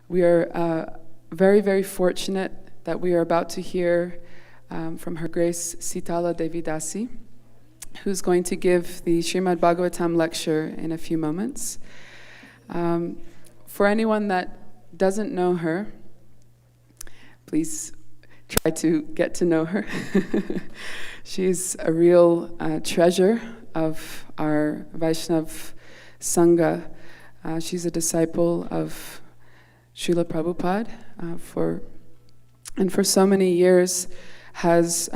We are very, very fortunate that we are about to hear from Her Grace Sitala Dasi, who's going to give the Srimad Bhagavatam lecture in a few moments. For anyone that doesn't know her, please try to get to know her. She's a real treasure of our Vaishnav Sanga. She's a disciple of Srila Prabhupada for so many years there's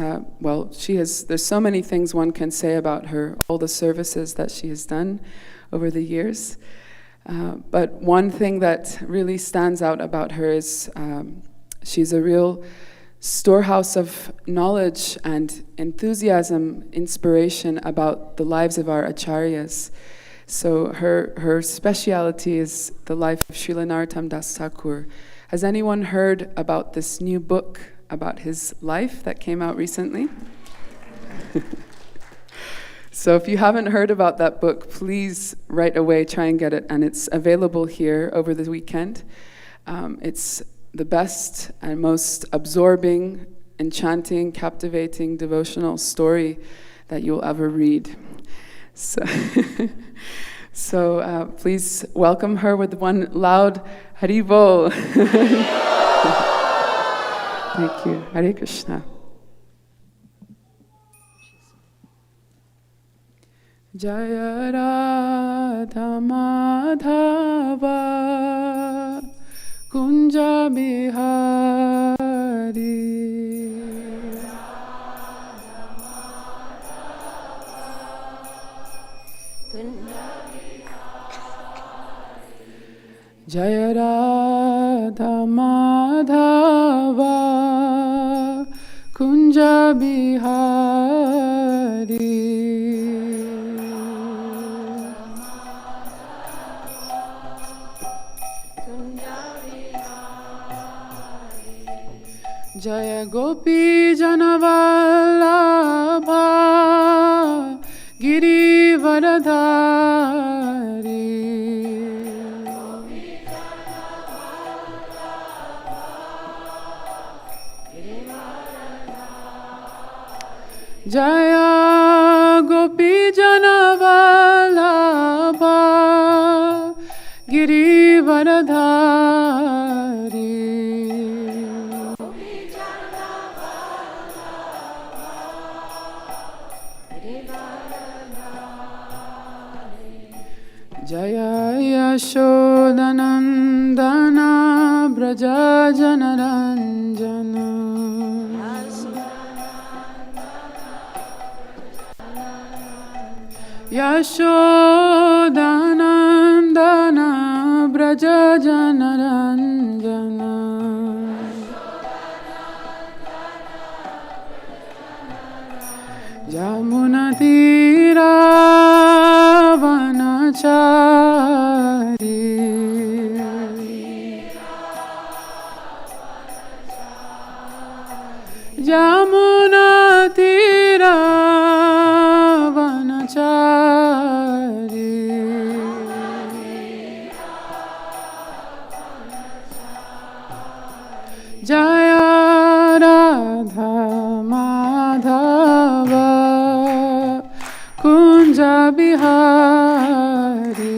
so many things one can say about her, all the services that she has done over the years. But one thing that really stands out about her is she's a real storehouse of knowledge and enthusiasm, inspiration about the lives of our acharyas. So her speciality is the life of Srila Narottam Das Thakur. Has anyone heard about this new book about his life that came out recently? So if you haven't heard about that book, please right away try and get it, and it's available here over the weekend. It's the best and most absorbing, enchanting, captivating devotional story that you'll ever read. So please welcome her with one loud Hari Bol. Thank you. Hare Krishna. Jaya Radha Madhava Kunja Bihari Jaya Radha Madhava Kunja Bihari Jaya Gopi Janavallabha Giri Varadhari Jaya Gopi Janavallabha Giri Varadhari Jaya Yashodanandana Braja Janaranjana Yashodanandana Braja Janaranjana Jamuna Tira Vanachari Jamuna Tira Vanachari Jaya Radha Madhava Kunja Bihari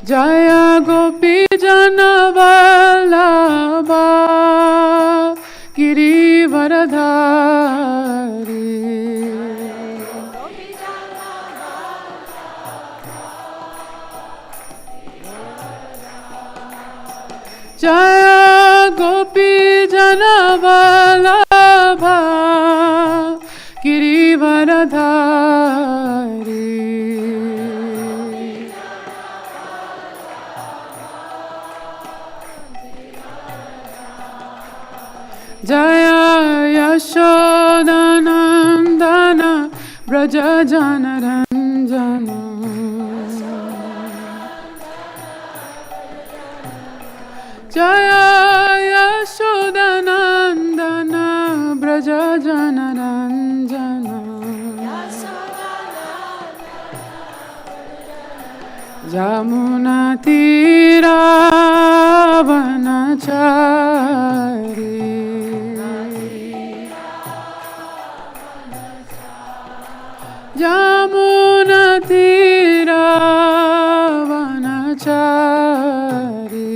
Jaya Gopi Janavallabha Giri Varadhari Jaya Gopi Janavallabha Giri Varadhari Jaya Yashodanandana Braja Janaranjana Jaya Yashodanandana Braja Janaranjana Jamuna tira vanachari. Jamuna tira vanachari.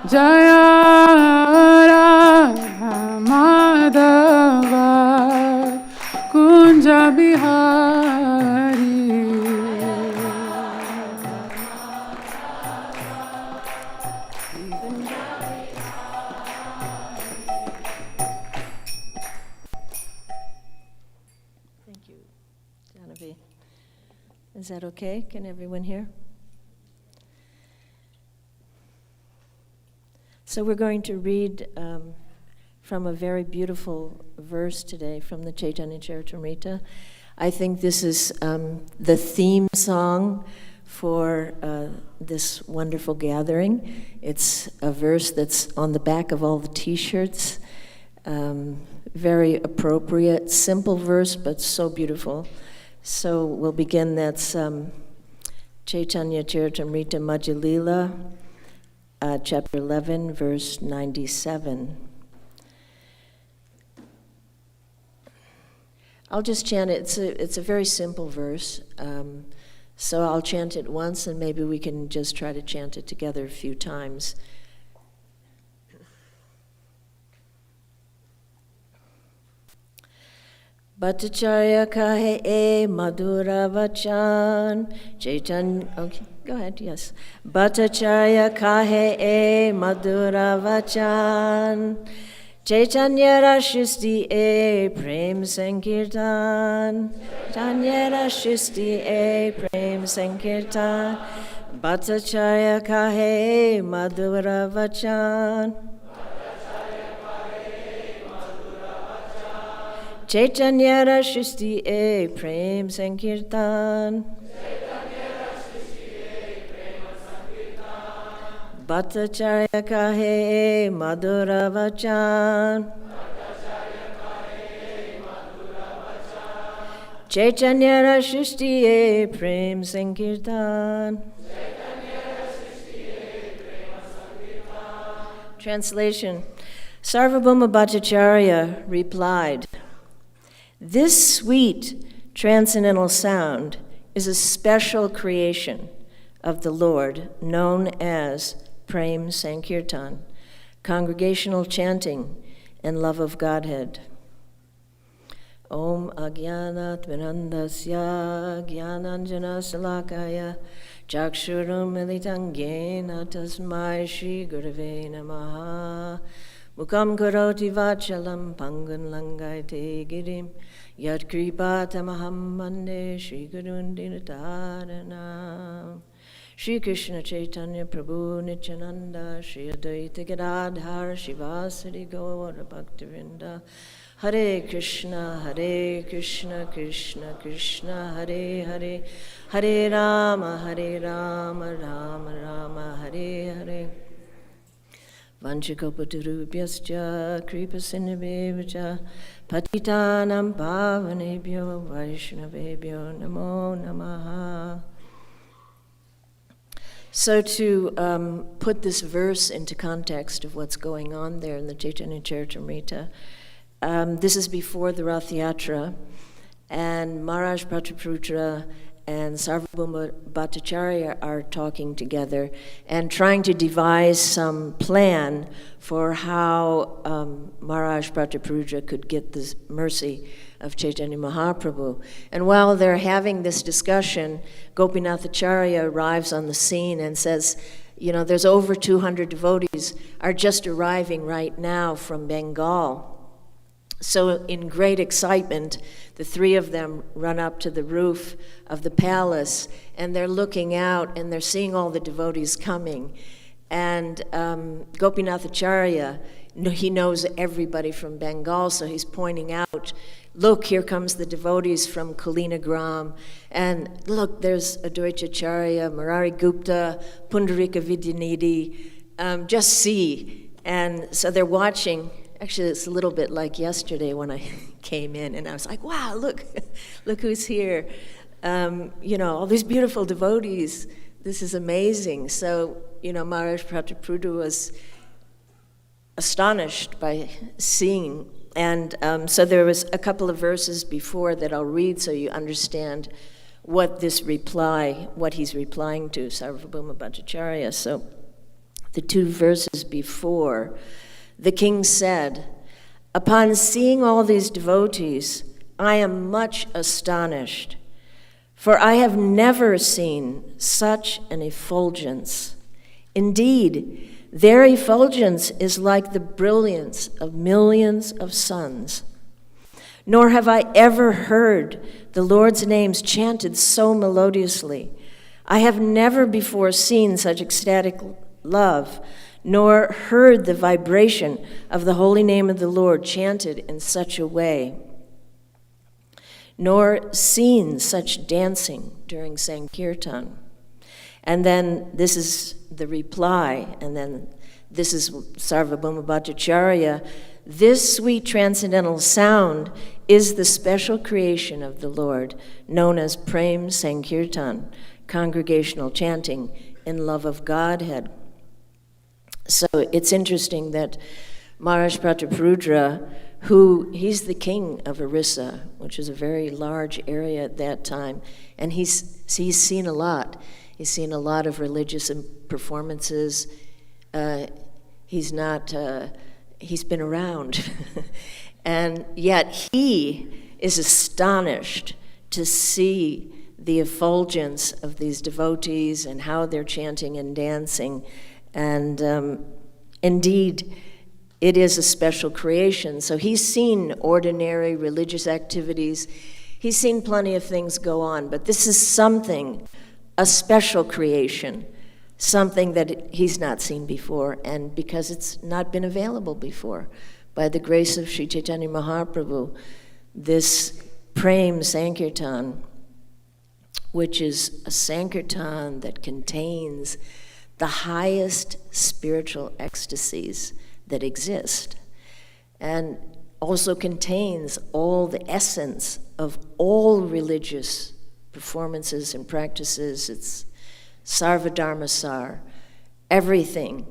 Jaya Radha Madhava Kunja Bihari. Thank you, Janavi. Is that okay? Can everyone hear? So we're going to read from a very beautiful verse today from the Chaitanya Charitamrita. I think this is the theme song for this wonderful gathering. It's a verse that's on the back of all the t-shirts. Very appropriate, simple verse, but so beautiful. So we'll begin. That's Chaitanya Charitamrita Madhya Lila, chapter 11, verse 97. I'll just chant it. It's a very simple verse. So I'll chant it once, and maybe we can just try to chant it together a few times. Bhattacharya kahe e madhura vachan Chaitanya. Okay, go ahead. Yes. Bhattacharya kahe e madhura vachan Chaitanya rashisti e prem sankirtan. Chaitanya rashisti e prem sankirtan. Bhattacharya kahe e madhura vachan Chaitanya rashisti e prem sankirtan. Bhattacharya kahe madhura vachan. Chaitanya rashisti e prem sankirtan. Translation. Sarvabhauma Bhattacharya replied, "This sweet transcendental sound is a special creation of the Lord known as Prem Sankirtan, congregational chanting and love of Godhead. Om Agyanat Vinandasya Gyananjana Salakaya Chakshurum Militangena Tasmai Shri Gurave Namaha Mukam Karoti Vachalam Pangan Langaite Girim Yat Kripatamaham Mande Shri Gurundinataranam Shri Krishna Chaitanya Prabhu Nityananda Shri Advaita Gadadhar Shivasari Gaura Bhaktivinda Hare Krishna Krishna Krishna Hare Hare Hare Rama Rama Rama Hare Hare Vanchikopaturubhyascha Kripasinabhevcha Patitanam Pavanebhyo Vaishnavebhyo Namo Namaha. So to put this verse into context of what's going on there in the Chaitanya Charitamrita, this is before the Rath Yatra, and Maharaj Prataputra and Sarvabhauma Bhattacharya are talking together and trying to devise some plan for how Maharaj Prataputra could get the mercy of Chaitanya Mahaprabhu. And while they're having this discussion, Gopinathacharya arrives on the scene and says, you know, there's over 200 devotees are just arriving right now from Bengal. So in great excitement, the three of them run up to the roof of the palace, and they're looking out, and they're seeing all the devotees coming. And Gopinathacharya, he knows everybody from Bengal, so he's pointing out, look, here comes the devotees from Kalinagram, and look, there's Advaitacharya, Murari Gupta, Pundarika Vidyanidhi, just see. And so they're watching Actually, it's a little bit like yesterday when I came in and I was like, wow, look who's here. All these beautiful devotees. This is amazing. So, Maharaj Prataprudha was astonished by seeing. And so there was a couple of verses before that I'll read so you understand what he's replying to, Sarvabhauma Bhattacharya. So the two verses before, the king said, "Upon seeing all these devotees, I am much astonished, for I have never seen such an effulgence. Indeed, their effulgence is like the brilliance of millions of suns. Nor have I ever heard the Lord's names chanted so melodiously. I have never before seen such ecstatic love, nor heard the vibration of the holy name of the Lord chanted in such a way, nor seen such dancing during Sankirtan." And then this is the reply, and then this is Sarvabhauma Bhattacharya. "This sweet transcendental sound is the special creation of the Lord, known as Prem Sankirtan, congregational chanting in love of Godhead." So it's interesting that Maharaj Prataprudha, he's the king of Orissa, which is a very large area at that time, and he's seen a lot. He's seen a lot of religious performances. He's been around. And yet he is astonished to see the effulgence of these devotees and how they're chanting and dancing. And indeed, it is a special creation. So he's seen ordinary religious activities. He's seen plenty of things go on, but this is something, a special creation, something that he's not seen before, and because it's not been available before. By the grace of Sri Chaitanya Mahaprabhu, this Prem Sankirtan, which is a Sankirtan that contains the highest spiritual ecstasies that exist, and also contains all the essence of all religious performances and practices. It's Sarvadharmasar. Everything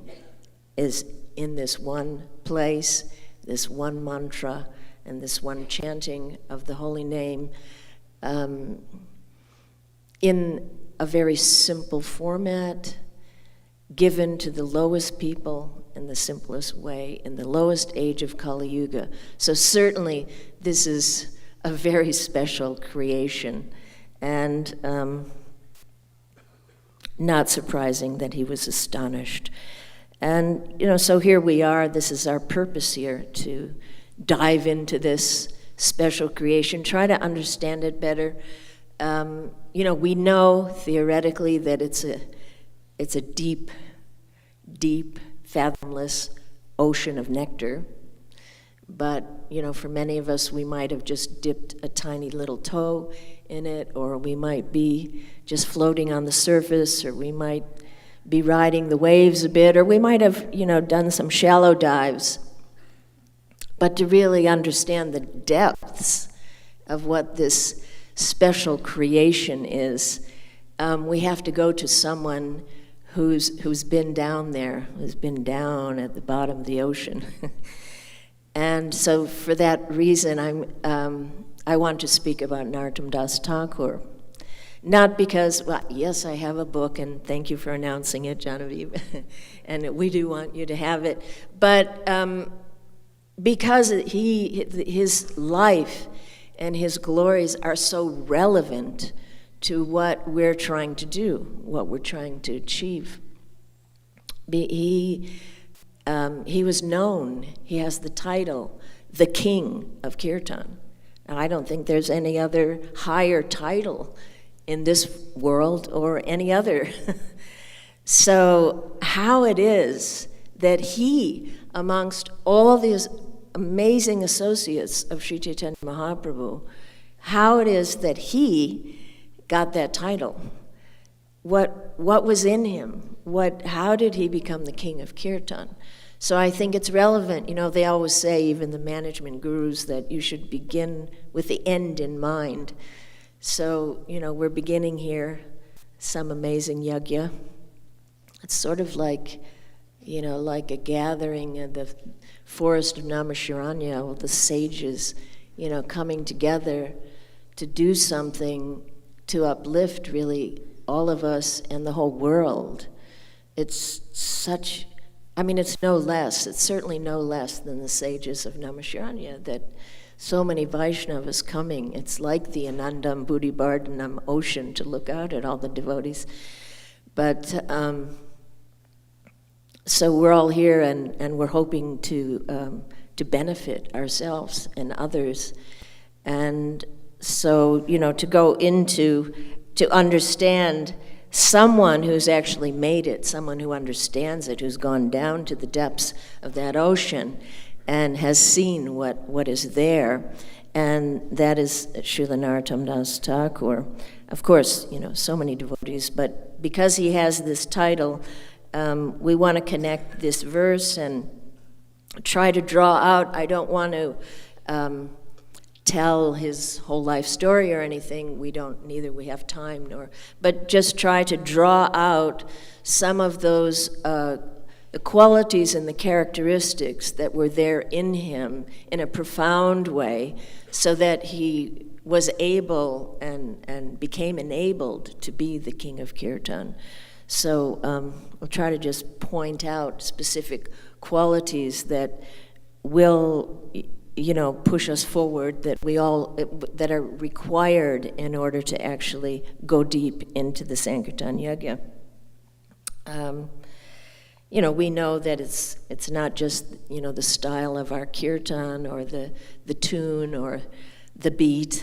is in this one place, this one mantra, and this one chanting of the holy name in a very simple format, given to the lowest people in the simplest way, in the lowest age of Kali Yuga. So certainly this is a very special creation, and not surprising that he was astonished. And, so here we are. This is our purpose here, to dive into this special creation, try to understand it better. We know theoretically that it's a deep, deep, fathomless ocean of nectar. But, for many of us, we might have just dipped a tiny little toe in it, or we might be just floating on the surface, or we might be riding the waves a bit, or we might have, done some shallow dives. But to really understand the depths of what this special creation is, we have to go to someone who's been down there, who's been down at the bottom of the ocean. And so for that reason, I want to speak about Narottam Das Thakur. Not because, yes, I have a book, and thank you for announcing it, Genevieve, and we do want you to have it, but because his life and his glories are so relevant to what we're trying to do, what we're trying to achieve. He was known, he has the title, the King of Kirtan. Now, I don't think there's any other higher title in this world or any other. So how it is that he, amongst all these amazing associates of Sri Chaitanya Mahaprabhu, how it is that he got that title. What was in him? How did he become the King of Kirtan? So I think it's relevant. They always say, even the management gurus, that you should begin with the end in mind. So, we're beginning here some amazing yajna. It's sort of like a gathering in the forest of Naimisharanya, all the sages, coming together to do something to uplift really all of us and the whole world. It's certainly no less than the sages of Naimisharanya, that so many Vaishnavas coming. It's like the Anandam Buddhibardhanam ocean to look out at all the devotees. But so we're all here, and we're hoping to benefit ourselves and others. And so, to go into, to understand someone who's actually made it, someone who understands it, who's gone down to the depths of that ocean and has seen what is there. And that is Srila Narottam Das Thakur. Of course, so many devotees, but because he has this title, we want to connect this verse and try to draw out. I don't want to tell his whole life story or anything. Neither we have time but just try to draw out some of those the qualities and the characteristics that were there in him in a profound way, so that he was able and became enabled to be the king of Kirtan. So we'll try to just point out specific qualities that will, push us forward, that are required in order to actually go deep into the Sankirtan Yajna. We know that it's not just, the style of our kirtan or the tune or the beat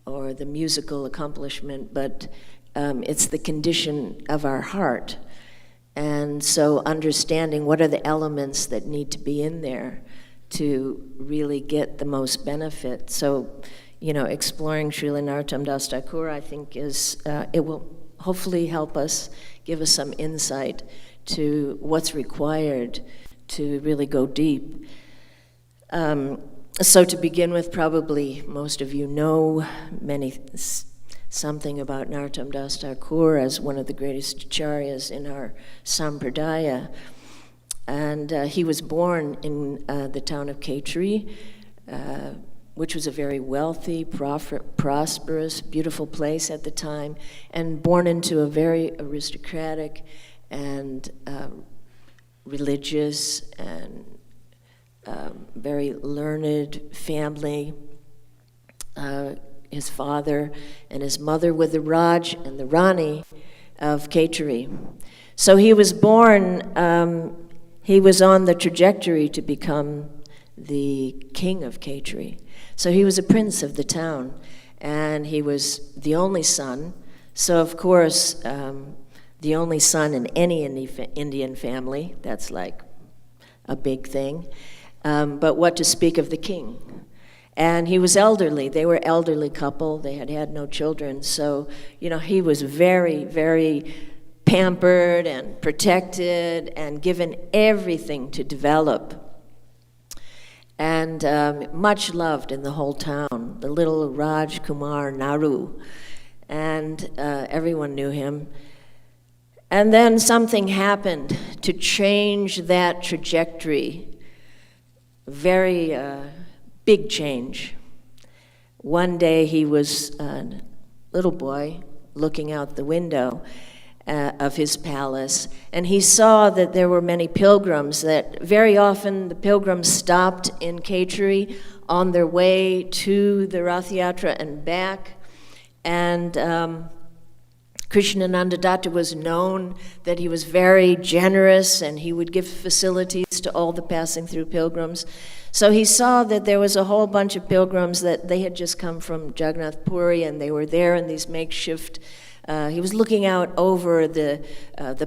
or the musical accomplishment, but it's the condition of our heart. And so understanding what are the elements that need to be in there to really get the most benefit. So, exploring Srila Narottam Das Thakur, I think, it will hopefully help us, give us some insight to what's required to really go deep. So to begin with, probably most of you know something about Narottam Das Thakur as one of the greatest acharyas in our sampradaya. And he was born in the town of Khetri, which was a very wealthy, prosperous, beautiful place at the time, and born into a very aristocratic and religious and very learned family. His father and his mother were the Raj and the Rani of Khetri. So he was born, he was on the trajectory to become the king of Khetri. So he was a prince of the town, and he was the only son. So of course, the only son in any Indian family, that's like a big thing. But what to speak of the king? And he was elderly. They were an elderly couple. They had had no children. So, he was very, very pampered and protected and given everything to develop. And much loved in the whole town, the little Raj Kumar Naru. And everyone knew him. And then something happened to change that trajectory. Very big change. One day he was a little boy looking out the window of his palace, and he saw that there were many pilgrims, that very often the pilgrims stopped in Khetri on their way to the Rath Yatra and back. And Krishnananda Datta was known that he was very generous, and he would give facilities to all the passing through pilgrims. So he saw that there was a whole bunch of pilgrims that they had just come from Jagannath Puri, and they were there in these makeshift. He was looking out over the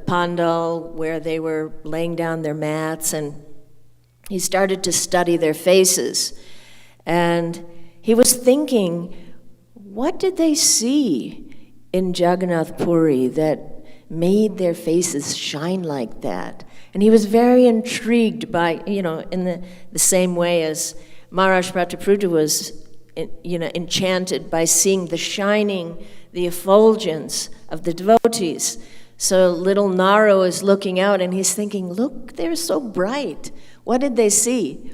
pandal where they were laying down their mats, and he started to study their faces. And he was thinking, what did they see in Jagannath Puri that made their faces shine like that? And he was very intrigued by, in the same way as Maharaj Prataprutta was, enchanted by seeing the shining, the effulgence of the devotees. So little Naro is looking out and he's thinking, look, they're so bright. What did they see?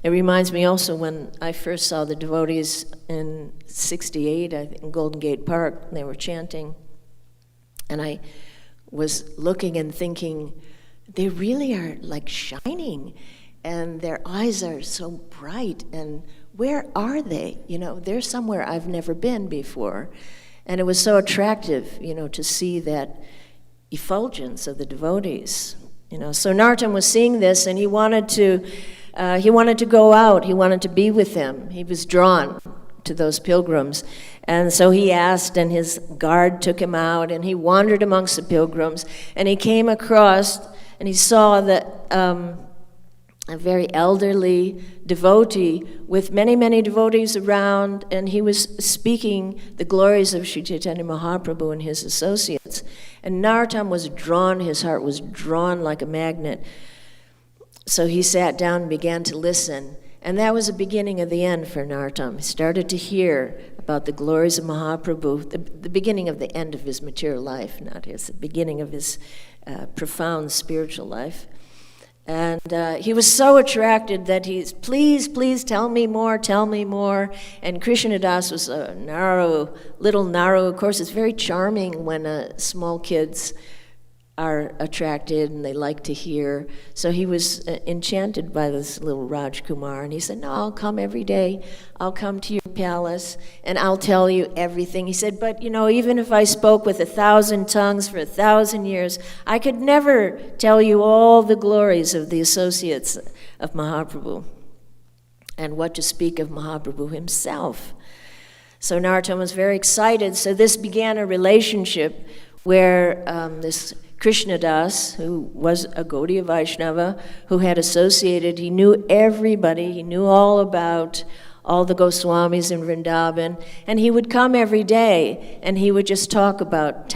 It reminds me also when I first saw the devotees in 68, I think, in Golden Gate Park, they were chanting. And I was looking and thinking, they really are like shining, and their eyes are so bright, and where are they? They're somewhere I've never been before. And it was so attractive, to see that effulgence of the devotees. So Narottam was seeing this, and he wanted to go out. He wanted to be with them. He was drawn to those pilgrims. And so he asked, and his guard took him out, and he wandered amongst the pilgrims, and he came across, and he saw that a very elderly devotee with many, many devotees around, and he was speaking the glories of Sri Chaitanya Mahaprabhu and his associates. And Narottam was drawn, his heart was drawn like a magnet. So he sat down and began to listen. And that was the beginning of the end for Narottam. He started to hear about the glories of Mahaprabhu, the beginning of the end of his material life, not the beginning of his profound spiritual life. And he was so attracted that he's, please, tell me more. And Krishnadas was a little Naro. Of course, it's very charming when small kids are attracted and they like to hear. So he was enchanted by this little Rajkumar, and he said, no, I'll come every day. I'll come to your palace and I'll tell you everything. He said, but even if I spoke with 1,000 tongues for 1,000 years, I could never tell you all the glories of the associates of Mahaprabhu, and what to speak of Mahaprabhu himself. So Narottam was very excited. So this began a relationship where this Krishnadas, who was a Gaudiya Vaishnava, who had associated, he knew everybody, he knew all about all the Goswamis in Vrindavan, and he would come every day, and he would just talk about,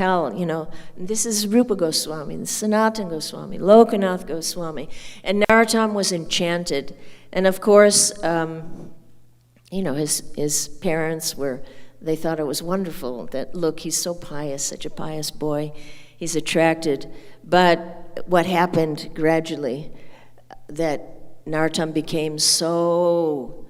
this is Rupa Goswami, this is Sanatana Goswami, Lokanath Goswami, and Narottam was enchanted. And of course, his parents they thought it was wonderful that, look, he's so pious, such a pious boy, he's attracted. But what happened gradually, that Narottam became so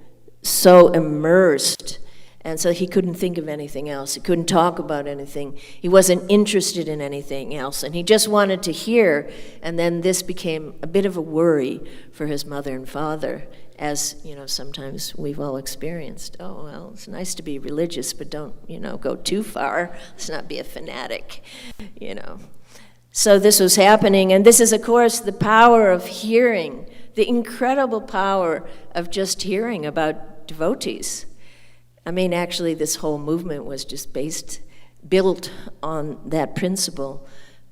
immersed, and so he couldn't think of anything else. He couldn't talk about anything. He wasn't interested in anything else, and he just wanted to hear. And then this became a bit of a worry for his mother and father, as sometimes we've all experienced. Oh, well, it's nice to be religious, but don't go too far. Let's not be a fanatic, So this was happening, and this is, of course, the power of hearing, the incredible power of just hearing about devotees. I mean, actually, this whole movement was just built on that principle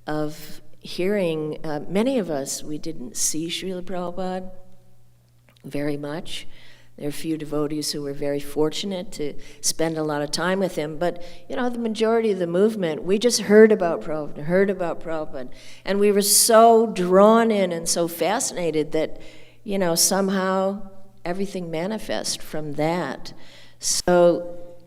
of hearing. Many of us, we didn't see Srila Prabhupada very much. There are a few devotees who were very fortunate to spend a lot of time with him, but the majority of the movement, we just heard about Prabhupada, and we were so drawn in and so fascinated that somehow everything manifests from that. So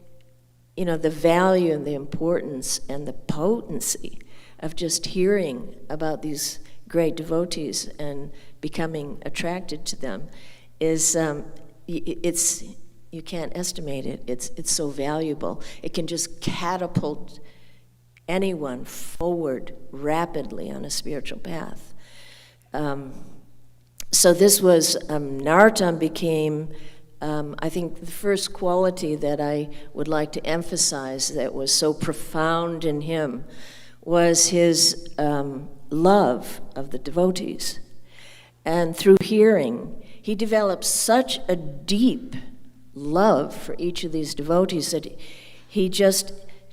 the value and the importance and the potency of just hearing about these great devotees and becoming attracted to them is you can't estimate it. It's so valuable. It can just catapult anyone forward rapidly on a spiritual path. So this was, Narottam became, I think, the first quality that I would like to emphasize that was so profound in him was his love of the devotees. And through hearing, he developed such a deep love for each of these devotees that he just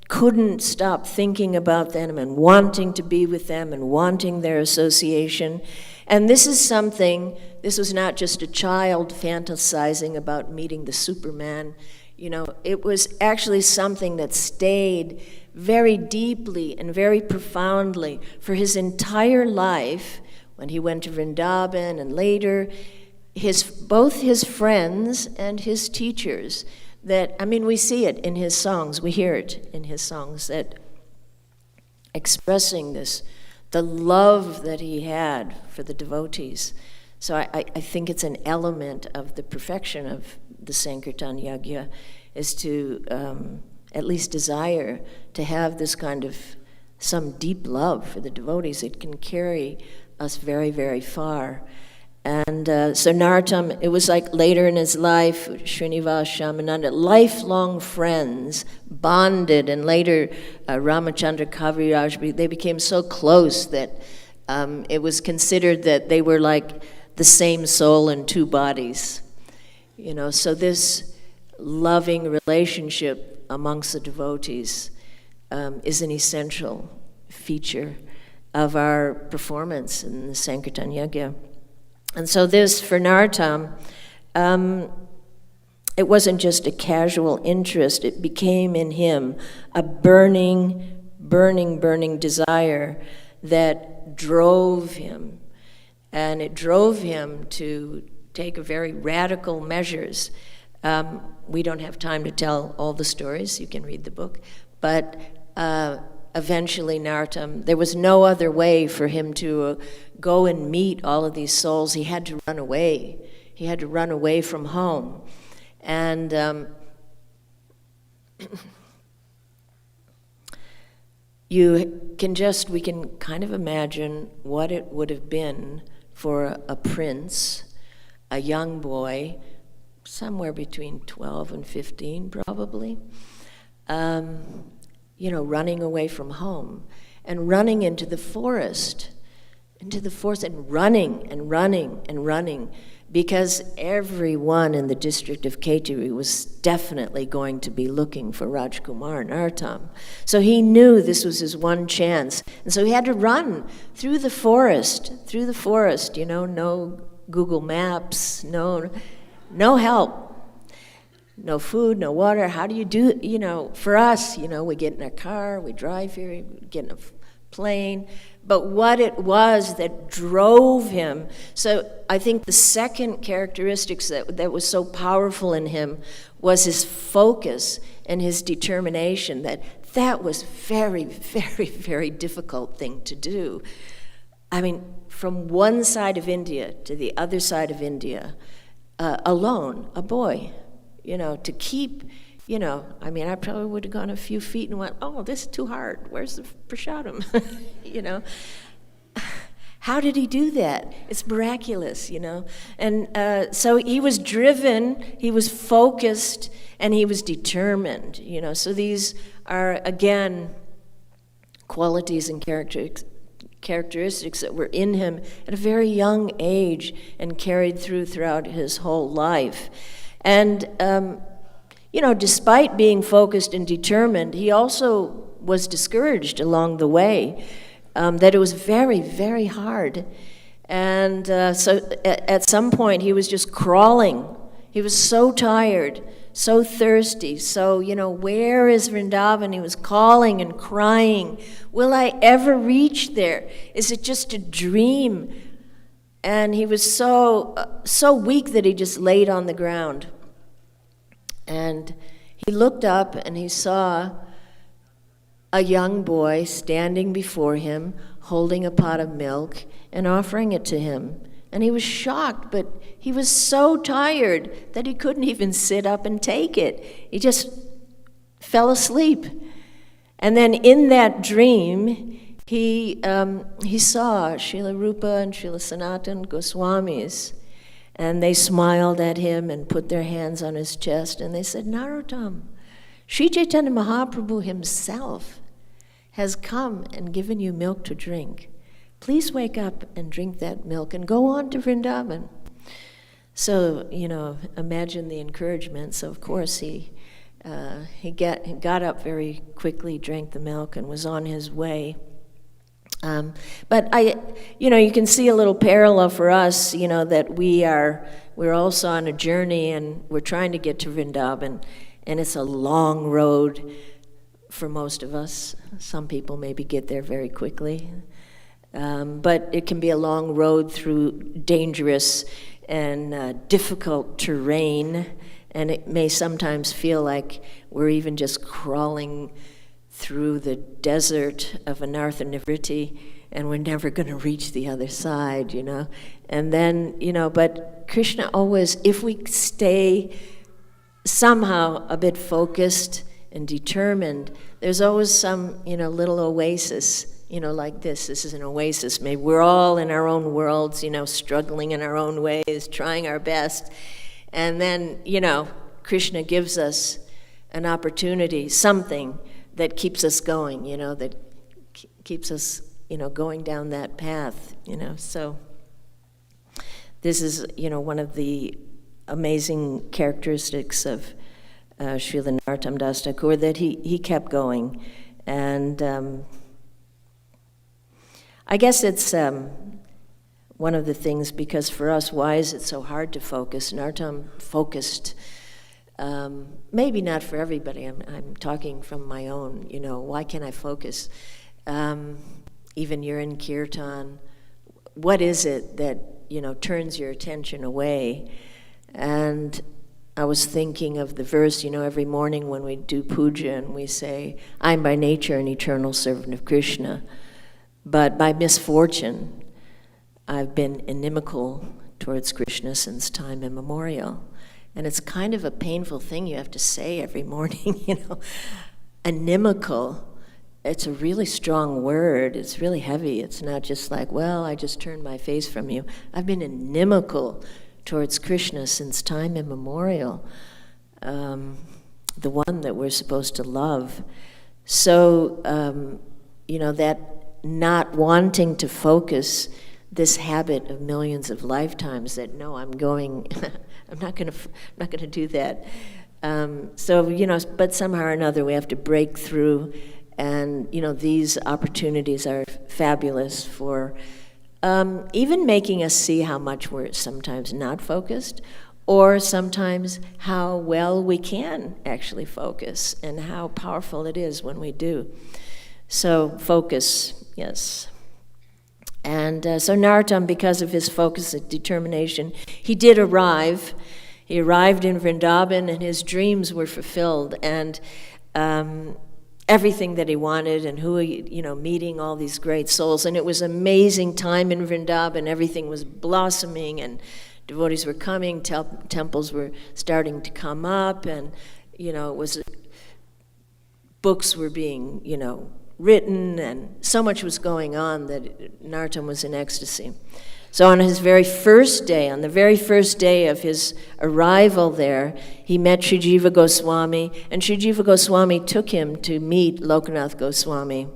couldn't stop thinking about them and wanting to be with them and wanting their association. And this was not just a child fantasizing about meeting the Superman. It was actually something that stayed very deeply and very profoundly for his entire life when he went to Vrindavan, and later, both his friends and his teachers, we see it in his songs, we hear it in his songs, that expressing the love that he had for the devotees. So I think it's an element of the perfection of the Sankirtan Yagya, is to at least desire to have this kind of some deep love for the devotees. It can carry us very, very far. And so Narottam, it was like later in his life, Srinivas, Shyamananda, lifelong friends, bonded, and later Ramachandra Kaviraj, they became so close that it was considered that they were like the same soul in two bodies. So this loving relationship amongst the devotees is an essential feature of our performance in the Sankirtan Yagya. And so this, for Narottam, it wasn't just a casual interest, it became in him a burning, burning, burning desire that drove him. And it drove him to take very radical measures. We don't have time to tell all the stories, you can read the book, but eventually Narottam, there was no other way for him to go and meet all of these souls. He had to run away. He had to run away from home. And we can kind of imagine what it would have been for a prince, a young boy, somewhere between 12 and 15 probably, running away from home and running into the forest and running and running and running, because everyone in the district of Kaituri was definitely going to be looking for Rajkumar Narottam. So he knew this was his one chance. And so he had to run through the forest, no Google Maps, no help. No food, no water. How do you do, for us, we get in a car, we drive here, we get in a plane. But what it was that drove him, so I think the second characteristics that was so powerful in him was his focus and his determination, that was very, very, very difficult thing to do. From one side of India to the other side of India, alone, a boy, to keep, I probably would have gone a few feet and went, oh, this is too hard. Where's the prasadam? How did he do that? It's miraculous, And so he was driven, he was focused, and he was determined, So these are, again, qualities and characteristics that were in him at a very young age and carried throughout his whole life. And, despite being focused and determined, he also was discouraged along the way, that it was very, very hard. And so at some point he was just crawling. He was so tired, so thirsty. So, where is Vrindavan? He was calling and crying. Will I ever reach there? Is it just a dream? And he was so weak that he just laid on the ground. And he looked up and he saw a young boy standing before him, holding a pot of milk and offering it to him. And he was shocked, but he was so tired that he couldn't even sit up and take it. He just fell asleep. And then in that dream, he saw Srila Rupa and Srila Sanatana Goswamis, and they smiled at him and put their hands on his chest, and they said, Narottam, Sri Chaitanya Mahaprabhu himself has come and given you milk to drink. Please wake up and drink that milk and go on to Vrindavan. So, imagine the encouragement. So, of course, he got up very quickly, drank the milk, and was on his way. But you can see a little parallel for us, that we're also on a journey and we're trying to get to Vrindavan, and it's a long road for most of us. Some people maybe get there very quickly. But it can be a long road through dangerous and difficult terrain, and it may sometimes feel like we're even just crawling through the desert of Anartha Nivriti, and we're never going to reach the other side, And then, but Krishna always, if we stay somehow a bit focused and determined, there's always some, little oasis, like this. This is an oasis. Maybe we're all in our own worlds, struggling in our own ways, trying our best. And then, Krishna gives us an opportunity, something that keeps us going, that keeps us, going down that path, So this is, one of the amazing characteristics of Srila Narottam Das Thakur, that he kept going. And I guess it's one of the things, because for us, why is it so hard to focus? Narottam focused, maybe not for everybody, I'm talking from my own, why can't I focus? Even you're in Kirtan, what is it that, turns your attention away? And I was thinking of the verse, every morning when we do puja and we say, I'm by nature an eternal servant of Krishna, but by misfortune, I've been inimical towards Krishna since time immemorial. And it's kind of a painful thing you have to say every morning, Inimical. It's a really strong word. It's really heavy. It's not just like, well, I just turned my face from you. I've been inimical towards Krishna since time immemorial, the one that we're supposed to love. So, that not wanting to focus, this habit of millions of lifetimes that, no, I'm not going to do that. But somehow or another we have to break through, and, these opportunities are fabulous for even making us see how much we're sometimes not focused, or sometimes how well we can actually focus, and how powerful it is when we do. So focus, yes. And so Narottam, because of his focus and determination, he did arrive. He arrived in Vrindavan, and his dreams were fulfilled, and everything that he wanted, and meeting all these great souls. And it was an amazing time in Vrindavan. Everything was blossoming, and devotees were coming, temples were starting to come up, and, books were being, written, and so much was going on that Narottam was in ecstasy. So on his very first day, on the very first day of his arrival there, he met Sri Jiva Goswami, and Sri Jiva Goswami took him to meet Lokanath Goswami.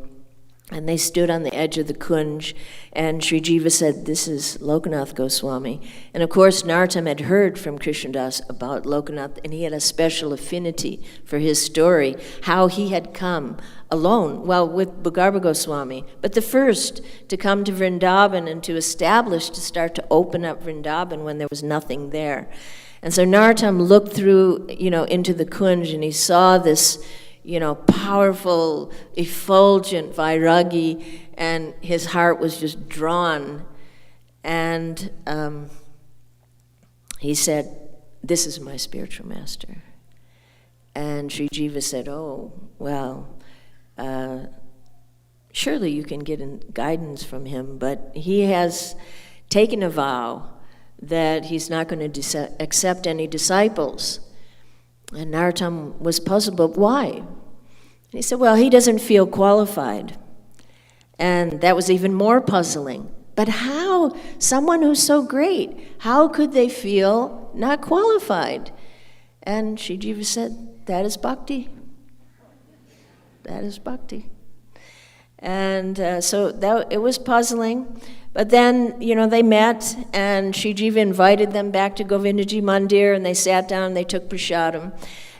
And they stood on the edge of the Kunj, and Sri Jiva said, this is Lokanath Goswami. And of course, Narottam had heard from Krishnadas about Lokanath, and he had a special affinity for his story, how he had come alone, with Bhagarbha Goswami, but the first to come to Vrindavan and to start to open up Vrindavan when there was nothing there. And so Narottam looked through, into the Kunj, and he saw this, powerful, effulgent Vairagi, and his heart was just drawn. And he said, this is my spiritual master. And Sri Jiva said, oh, well, surely you can get guidance from him, but he has taken a vow that he's not going to accept any disciples. And Narottam was puzzled, but why? And he said, well, he doesn't feel qualified. And that was even more puzzling. But how? Someone who's so great, how could they feel not qualified? And Sri Jiva said, that is bhakti. That is bhakti. And so it was puzzling. But then, they met, and Sri Jiva invited them back to Govindaji Mandir, and they sat down and they took prasadam.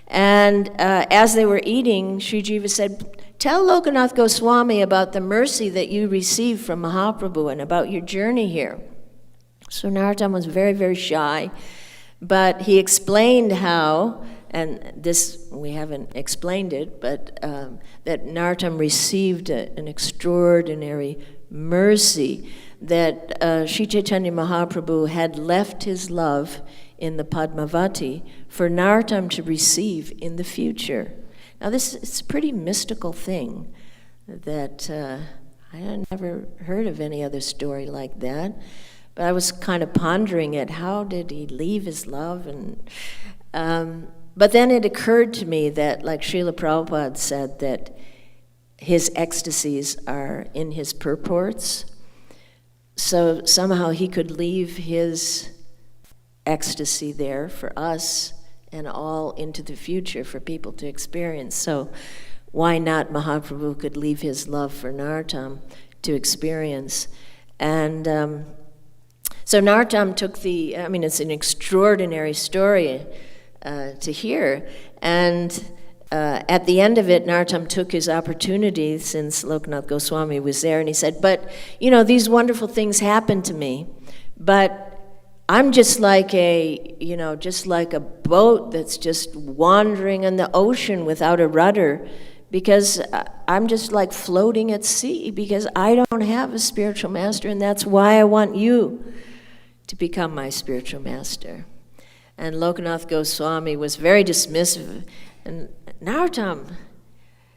And as they were eating, Sri Jiva said, tell Lokanath Goswami about the mercy that you received from Mahaprabhu and about your journey here. So Narottam was very, very shy, but he explained how, and this, we haven't explained it, but that Narottam received an extraordinary mercy, that Sri Chaitanya Mahaprabhu had left his love in the Padmavati for Narottam to receive in the future. Now it's a pretty mystical thing that I had never heard of any other story like that, but I was kind of pondering it. How did he leave his love? And but then it occurred to me that, like Srila Prabhupada said, that his ecstasies are in his purports. So somehow he could leave his ecstasy there for us and all into the future for people to experience. So why not Mahaprabhu could leave his love for Narottam to experience? And so Narottam took it's an extraordinary story to hear. And at the end of it, Narottam took his opportunity, since Lokanath Goswami was there, and he said, but, these wonderful things happened to me, but I'm just like a boat that's just wandering in the ocean without a rudder, because I'm just like floating at sea, because I don't have a spiritual master, and that's why I want you to become my spiritual master. And Lokanath Goswami was very dismissive. And Narottam,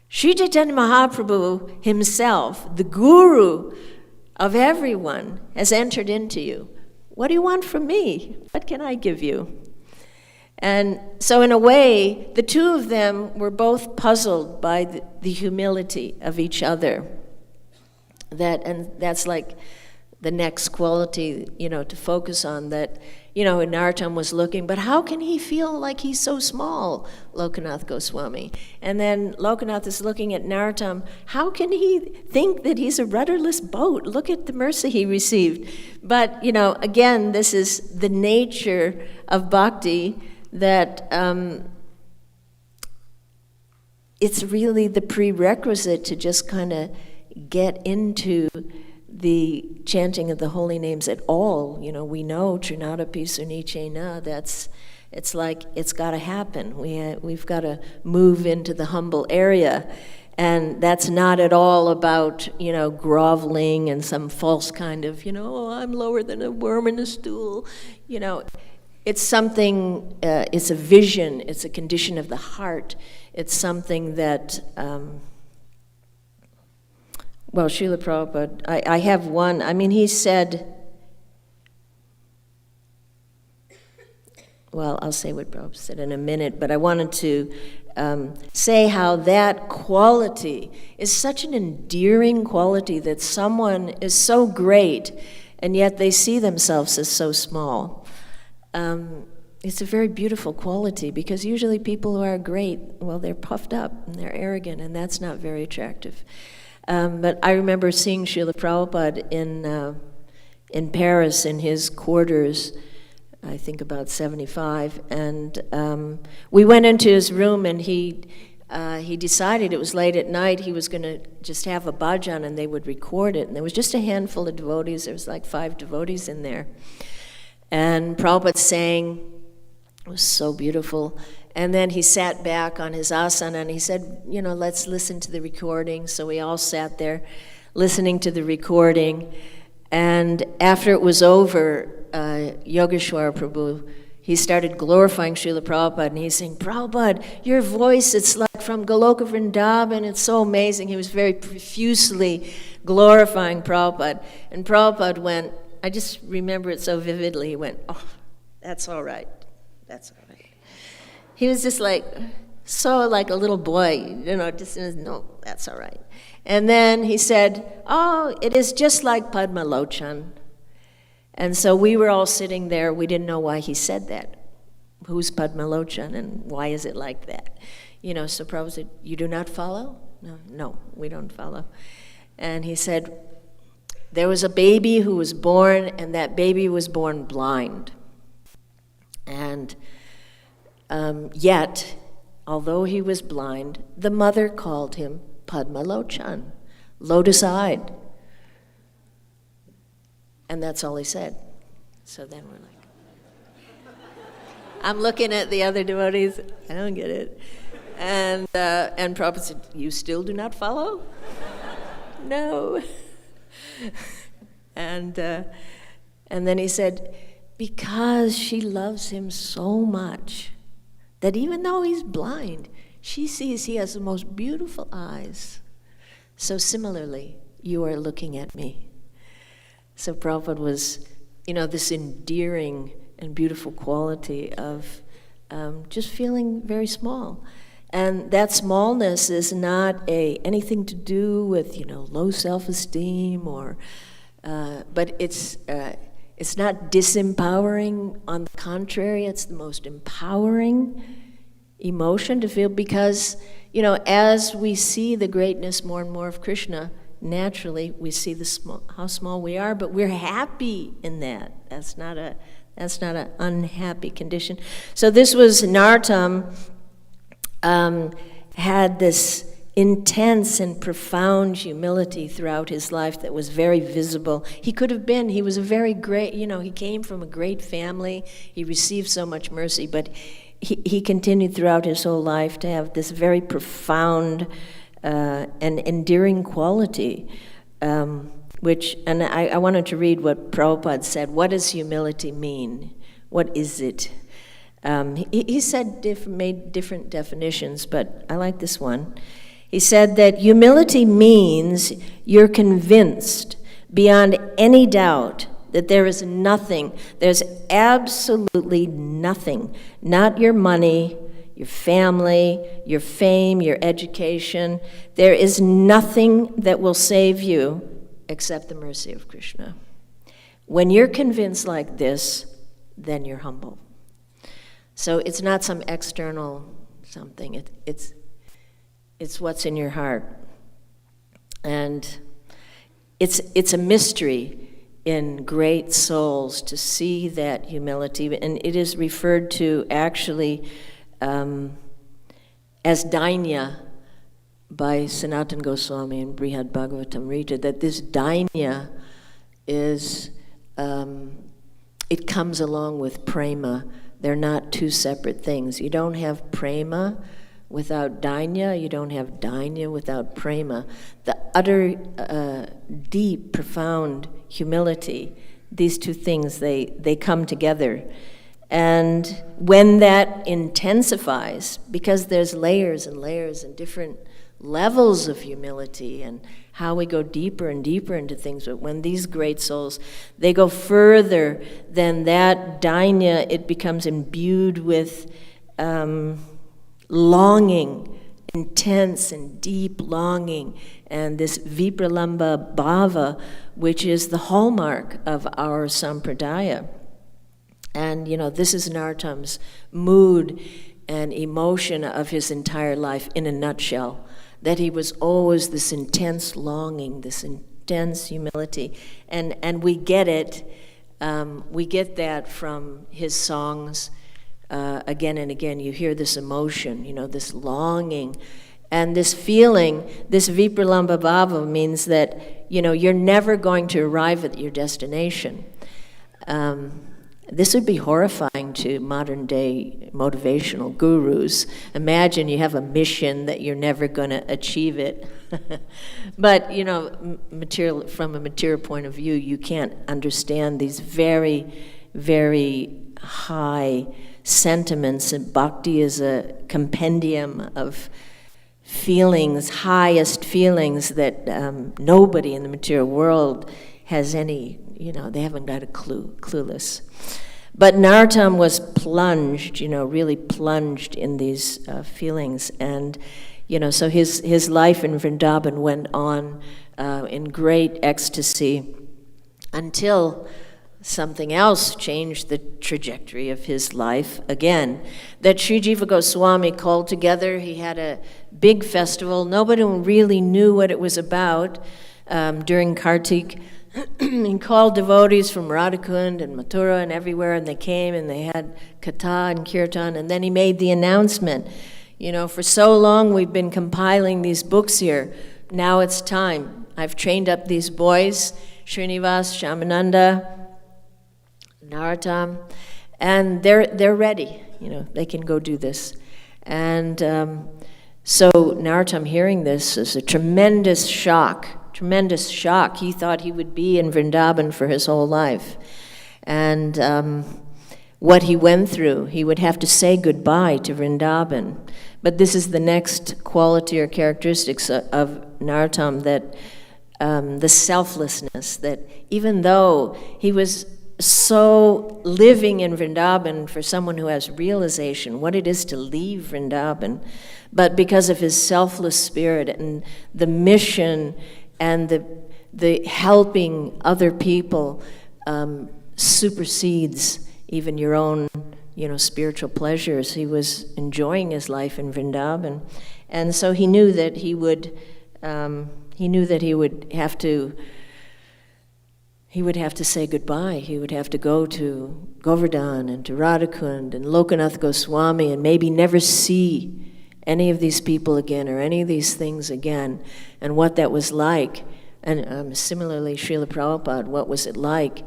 Sri Chaitanya Mahaprabhu himself, the guru of everyone, has entered into you. What do you want from me? What can I give you? And so in a way, the two of them were both puzzled by the humility of each other. And that's like the next quality, to focus on, that, Narottam was looking, but how can he feel like he's so small, Lokanath Goswami? And then Lokanath is looking at Narottam, how can he think that he's a rudderless boat? Look at the mercy he received. But, again, this is the nature of bhakti, that it's really the prerequisite to just kind of get into the chanting of the holy names at all. We know Trinadapi Sunichena, it's like it's got to happen. We've got to move into the humble area. And that's not at all about, groveling and some false kind of, I'm lower than a worm in a stool. It's something, it's a vision, it's a condition of the heart. It's something that, Srila Prabhupada, I have one, he said, I'll say what Prabhupada said in a minute, but I wanted to say how that quality is such an endearing quality, that someone is so great, and yet they see themselves as so small. It's a very beautiful quality, because usually people who are great, they're puffed up and they're arrogant, and that's not very attractive. But I remember seeing Srila Prabhupada in Paris, in his quarters, I think about 75, and we went into his room, and he decided, it was late at night, he was going to just have a bhajan and they would record it, and there was just a handful of devotees. There was like 5 devotees in there, and Prabhupada sang. It was so beautiful. And then he sat back on his asana and he said, let's listen to the recording. So we all sat there listening to the recording. And after it was over, Yogeshwar Prabhu, he started glorifying Srila Prabhupada, and he's saying, Prabhupada, your voice, it's like from Goloka Vrindavan, it's so amazing. He was very profusely glorifying Prabhupada. And Prabhupada went, I just remember it so vividly, he went, oh, that's all right, that's all right. He was just like, so like a little boy, just, no, that's all right. And then he said, oh, it is just like Padma Lochan. And so we were all sitting there, we didn't know why he said that. Who's Padma Lochan, and why is it like that? So Prabhupada said, you do not follow? No, we don't follow. And he said, there was a baby who was born, and that baby was born blind. And yet, although he was blind, the mother called him Padma Lochan, lotus-eyed. And that's all he said. So then we're like, I'm looking at the other devotees. I don't get it. And Prabhupada said, "You still do not follow?" No. And then he said, because she loves him so much that even though he's blind, she sees he has the most beautiful eyes. So similarly, you are looking at me. So Prabhupada was, this endearing and beautiful quality of just feeling very small. And that smallness is not anything to do with, low self-esteem but it's not disempowering. On the contrary, it's the most empowering emotion to feel, because, as we see the greatness more and more of Krishna, naturally we see how small we are, but we're happy in that. That's not an unhappy condition. So this was Narottam, had this intense and profound humility throughout his life that was very visible. He was a very great, he came from a great family, he received so much mercy, but he continued throughout his whole life to have this very profound and endearing quality, and I wanted to read what Prabhupada said. What does humility mean? What is it? He said made different definitions, but I like this one. He said that humility means you're convinced beyond any doubt that there's absolutely nothing, not your money, your family, your fame, your education, there is nothing that will save you except the mercy of Krishna. When you're convinced like this, then you're humble. So it's not some external something, it's what's in your heart. And it's a mystery in great souls to see that humility, and it is referred to actually as dainya by Sanatana Goswami in Brihad Bhagavatamrita, that this dainya is, it comes along with prema. They're not two separate things. You don't have prema without dainya, you don't have dainya without prema. The utter, deep, profound humility, these two things, they come together. And when that intensifies, because there's layers and layers and different levels of humility and how we go deeper and deeper into things, but when these great souls, they go further than that dainya, it becomes imbued with longing, intense and deep longing, and this vipralamba bhava, which is the hallmark of our sampradaya. And, this is Narottam's mood and emotion of his entire life in a nutshell, that he was always this intense longing, this intense humility. And we get it, we get that from his songs. Again and again, you hear this emotion, this longing. And this feeling, this vipralamba bhava, means that, you're never going to arrive at your destination. This would be horrifying to modern day motivational gurus. Imagine you have a mission that you're never going to achieve it. But, from a material point of view, you can't understand these very, very high sentiments. And bhakti is a compendium of feelings, highest feelings that nobody in the material world has any, they haven't got a clueless. But Narottam was plunged, really plunged in these feelings. And, so his life in Vrindavan went on in great ecstasy until something else changed the trajectory of his life again. That Sri Jiva Goswami called together. He had a big festival. Nobody really knew what it was about during Kartik. He called devotees from Radhakund and Mathura and everywhere, and they came and they had katha and kirtan, and then he made the announcement, for so long we've been compiling these books here. Now it's time. I've trained up these boys, Srinivas, Shamananda, Narottam, and they're ready. they can go do this. And so Narottam, hearing this, is a tremendous shock. He thought he would be in Vrindavan for his whole life. And what he went through, he would have to say goodbye to Vrindavan. But this is the next quality or characteristics of Narottam, that the selflessness, that even though he was so living in Vrindavan for someone who has realization, what it is to leave Vrindavan, but because of his selfless spirit and the mission and the helping other people supersedes even your own, spiritual pleasures. He was enjoying his life in Vrindavan, and so he knew that he would have to. He would have to say goodbye. He would have to go to Govardhan and to Radhakund and Lokanath Goswami and maybe never see any of these people again or any of these things again, and what that was like. And similarly, Srila Prabhupada, what was it like,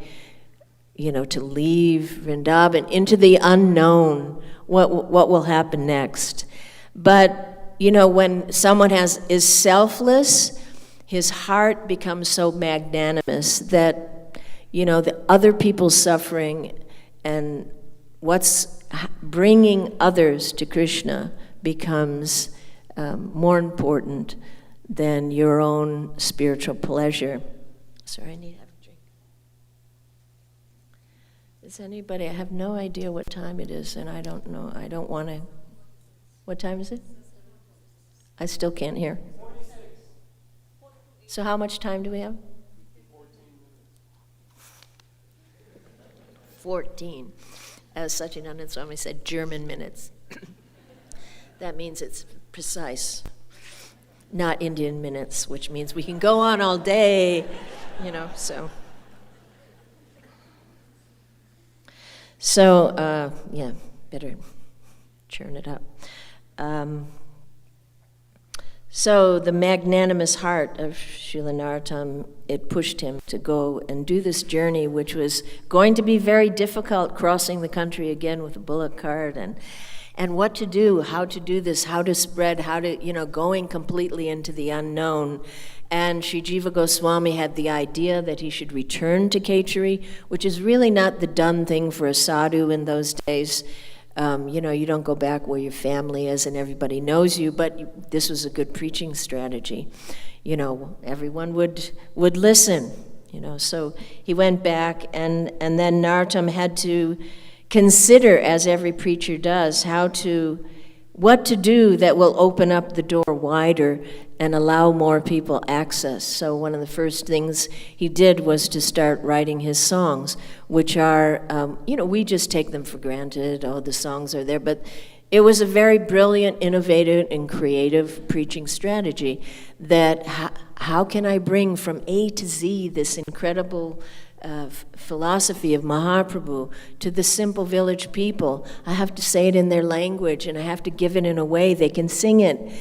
to leave Vrindavan into the unknown, what will happen next. But, when someone is selfless, his heart becomes so magnanimous that, the other people's suffering and what's bringing others to Krishna becomes more important than your own spiritual pleasure. Sorry, I need to have a drink. Is anybody, I have no idea what time it is, and I don't know, I don't want to, what time is it? I still can't hear. 46. So how much time do we have? 14. As Satyananda Swami said, German minutes. That means it's precise. Not Indian minutes, which means we can go on all day, so. So, better churn it up. So the magnanimous heart of Srila Narottam, it pushed him to go and do this journey, which was going to be very difficult, crossing the country again with a bullock cart, and what to do, how to do this, how to spread, how to, going completely into the unknown. And Sri Jiva Goswami had the idea that he should return to Kechari, which is really not the done thing for a sadhu in those days. You don't go back where your family is and everybody knows you, but this was a good preaching strategy. Everyone would listen, So he went back, and then Narottam had to consider, as every preacher does, what to do that will open up the door wider and allow more people access. So one of the first things he did was to start writing his songs, which are, we just take them for granted. Oh, the songs are there. But it was a very brilliant, innovative, and creative preaching strategy that how can I bring from A to Z this incredible philosophy of Mahaprabhu to the simple village people. I have to say it in their language, and I have to give it in a way they can sing it.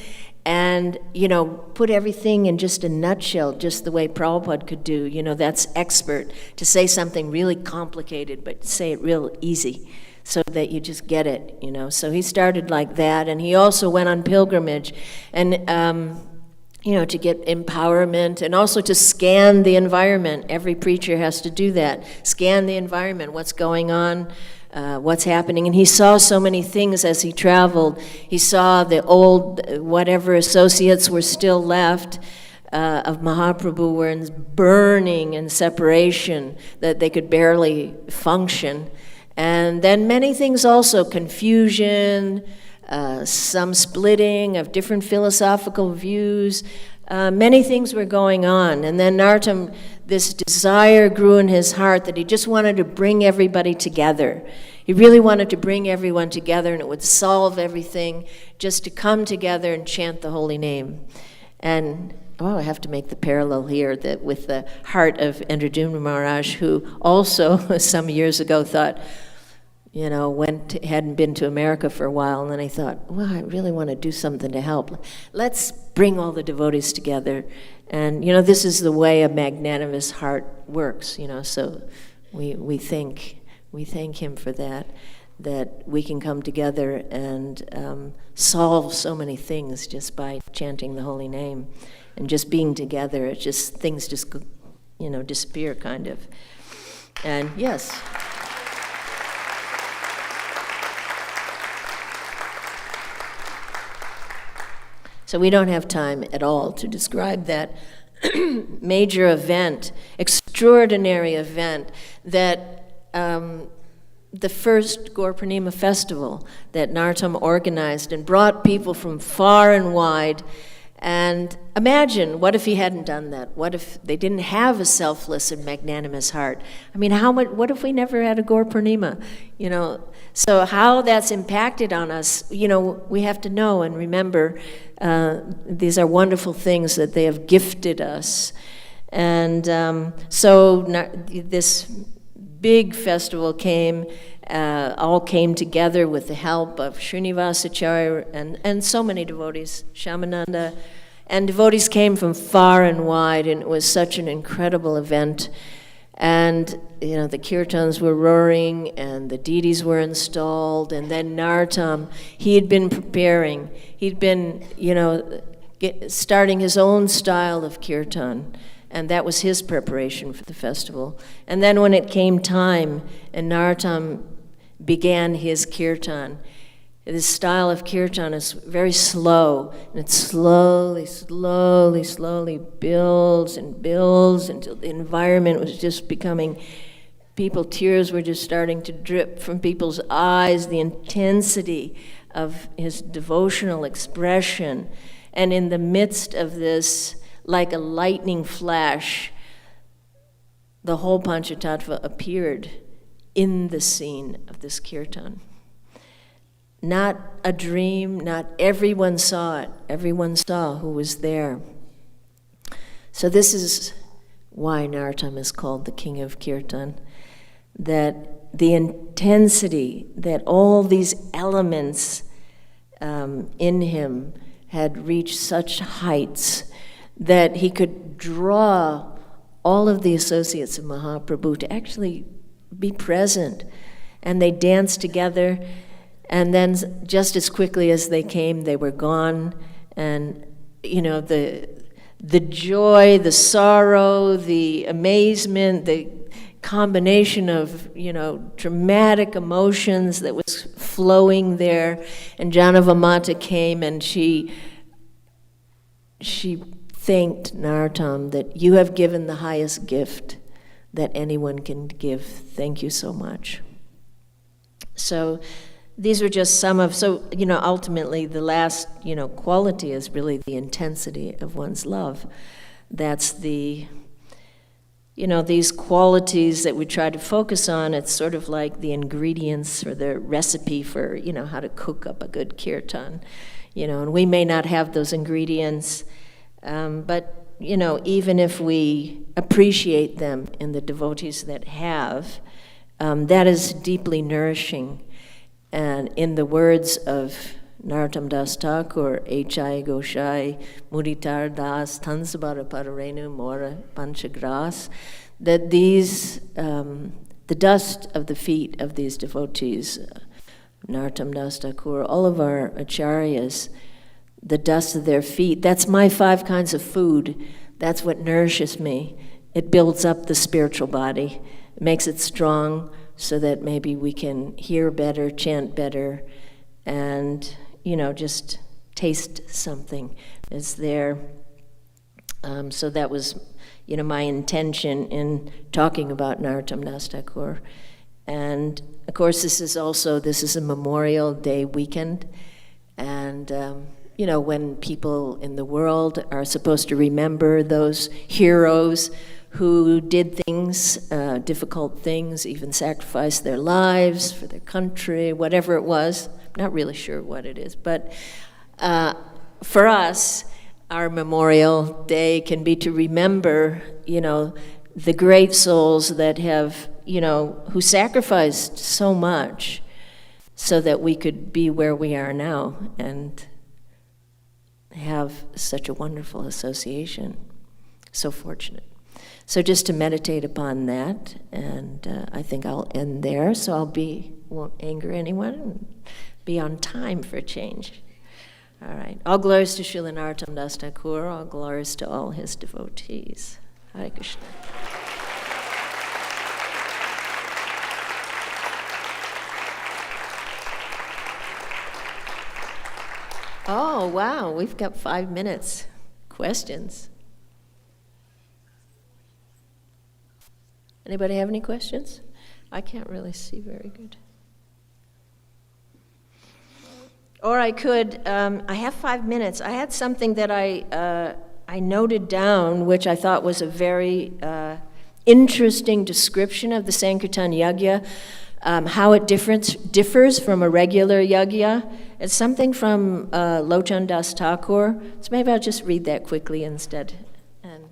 And, put everything in just a nutshell, just the way Prabhupada could do. That's expert, to say something really complicated, but say it real easy so that you just get it, So he started like that, and he also went on pilgrimage, and, to get empowerment, and also to scan the environment. Every preacher has to do that. Scan the environment, what's going on, what's happening. And he saw so many things as he traveled. He saw the old, whatever associates were still left of Mahaprabhu were burning in separation, that they could barely function. And then many things also, confusion, some splitting of different philosophical views. Many things were going on. And then Narottam, this desire grew in his heart that he just wanted to bring everybody together. He really wanted to bring everyone together, and it would solve everything, just to come together and chant the holy name. And I have to make the parallel here that with the heart of Indradyumna Maharaj, who also some years ago thought, hadn't been to America for a while, and then I thought, well, I really want to do something to help. Let's bring all the devotees together. And, this is the way a magnanimous heart works, so we thank him for that. that we can come together and solve so many things just by chanting the holy name and just being together. It just, things just, disappear kind of. And yes. So we don't have time at all to describe that major event, extraordinary event that the first Gaur Purnima festival that Narottam organized and brought people from far and wide. And imagine, what if he hadn't done that? What if they didn't have a selfless and magnanimous heart? I mean, what if we never had a Gaur Purnima? So how that's impacted on us, we have to know and remember these are wonderful things that they have gifted us. And so this big festival all came together with the help of Srinivasacharya and so many devotees, Shamananda, and devotees came from far and wide, and it was such an incredible event. And, the kirtans were roaring, and the deities were installed, and then Narottam, he had been preparing. He'd been, starting his own style of kirtan, and that was his preparation for the festival. And then when it came time, and Narottam began his kirtan, this style of kirtan is very slow, and it slowly builds and builds until the environment was just becoming, tears were just starting to drip from people's eyes, the intensity of his devotional expression. And in the midst of this, like a lightning flash, the whole Panchatattva appeared in the scene of this kirtan. Not a dream, not everyone saw it. Everyone saw who was there. So this is why Narottam is called the King of Kirtan, that the intensity, that all these elements in him had reached such heights that he could draw all of the associates of Mahaprabhu to actually be present. And they danced together, and then just as quickly as they came, they were gone. And, the joy, the sorrow, the amazement, the combination of, dramatic emotions that was flowing there. And Janavamata came, and she thanked Narottam that you have given the highest gift that anyone can give. Thank you so much. So these were just some of, ultimately the last, quality is really the intensity of one's love. That's the, these qualities that we try to focus on. It's sort of like the ingredients or the recipe for, how to cook up a good kirtan. And we may not have those ingredients, but, even if we appreciate them in the devotees that have, that is deeply nourishing. And in the words of Narottam Das Thakur, H.I. Goshai, Muritar Das, Tansabara Pararenu, Mora Panchagras, that these, the dust of the feet of these devotees, Narottam Das Thakur, all of our acharyas, the dust of their feet, that's my 5 kinds of food. That's what nourishes me. It builds up the spiritual body. It makes it strong, so that maybe we can hear better, chant better, and, just taste something is there. So that was, my intention in talking about Narottam Das Thakur. And, of course, this is a Memorial Day weekend, and, when people in the world are supposed to remember those heroes who did things, difficult things, even sacrificed their lives for their country, whatever it was. I'm not really sure what it is, but for us, our Memorial Day can be to remember, the great souls that have, who sacrificed so much so that we could be where we are now and have such a wonderful association. So fortunate. So just to meditate upon that, and I think I'll end there, so won't anger anyone, and be on time for a change. All right. All glories to Srila Narottam Das Thakur, all glories to all his devotees. Hare Krishna. Oh, wow, we've got 5 minutes. Questions? Anybody have any questions? I can't really see very good. Or I could, I have 5 minutes. I had something that I noted down, which I thought was a very interesting description of the Sankirtan Yagya, how it differs from a regular yagya. It's something from Lochan Das Thakur, so maybe I'll just read that quickly instead,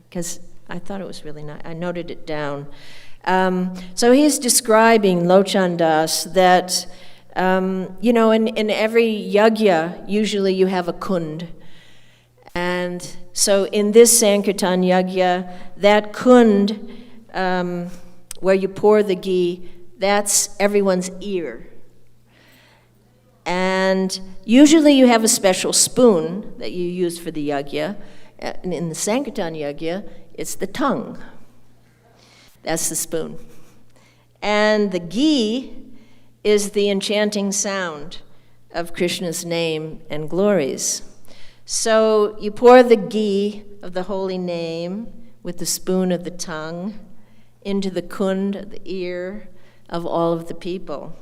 because I thought it was really nice. I noted it down. So he's describing, Lochan Das, that, in every yagya, usually you have a kund. And so in this Sankirtan Yagya, that kund, where you pour the ghee, that's everyone's ear. And usually you have a special spoon that you use for the yagya. And in the Sankirtan Yagya, it's the tongue. That's the spoon. And the ghee is the enchanting sound of Krishna's name and glories. So you pour the ghee of the holy name with the spoon of the tongue into the kund, the ear of all of the people.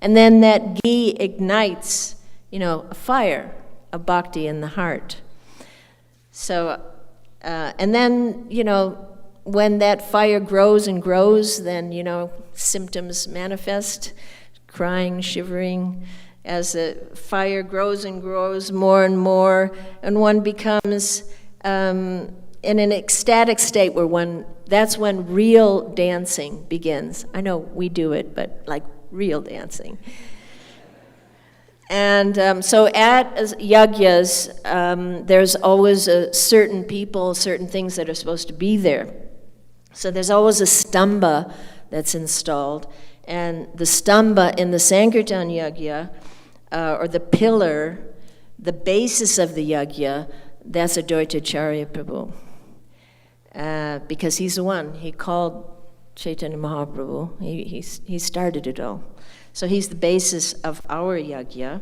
And then that ghee ignites, a fire of bhakti in the heart. So, and then, when that fire grows and grows, then, symptoms manifest, crying, shivering, as the fire grows and grows more and more, and one becomes in an ecstatic state where that's when real dancing begins. I know we do it, but like real dancing. And so at yagyas, there's always certain people, certain things that are supposed to be there. So there's always a stamba that's installed. And the stamba in the Sankirtan Yagya, or the pillar, the basis of the yagya, that's Advaitacharya Prabhu. Because he's the one. He called Chaitanya Mahaprabhu. He started it all. So he's the basis of our yagya.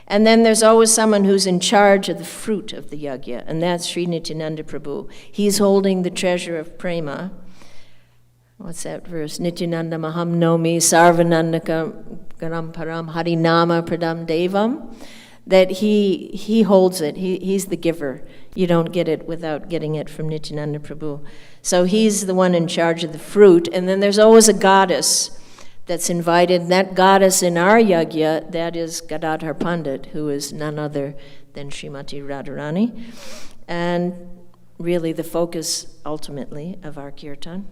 And then there's always someone who's in charge of the fruit of the yagya, and that's Sri Nityananda Prabhu. He's holding the treasure of prema. What's that verse? Nityananda Maham Nomi Sarvanandaka Garam Param Harinama Pradam Devam. That he holds it. He's the giver. You don't get it without getting it from Nityananda Prabhu. So he's the one in charge of the fruit. And then there's always a goddess that's invited. That goddess in our yagya, that is Gadadhar Pandit, who is none other than Srimati Radharani. And really the focus, ultimately, of our kirtan.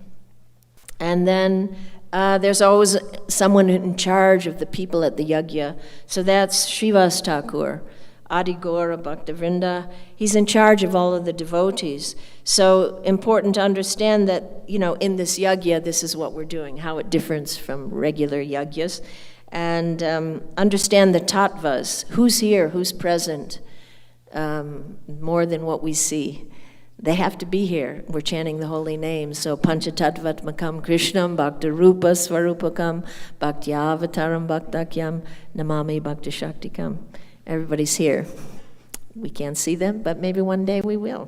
And then there's always someone in charge of the people at the yagya. So that's Srivas Thakur, Adi Gaura Bhaktavrinda. He's in charge of all of the devotees. So important to understand that, in this yagya, this is what we're doing, how it differs from regular yagyas. And understand the tattvas, who's here, who's present, more than what we see. They have to be here. We're chanting the holy name. So Panchatattvatmakam Krishnam Bhaktarupa Svarupakam Bhaktyavataram Bhaktakyam Namami Bhaktashaktikam. Everybody's here. We can't see them, but maybe one day we will.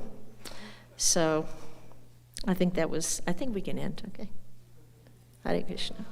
So I think we can end, okay? Hare Krishna.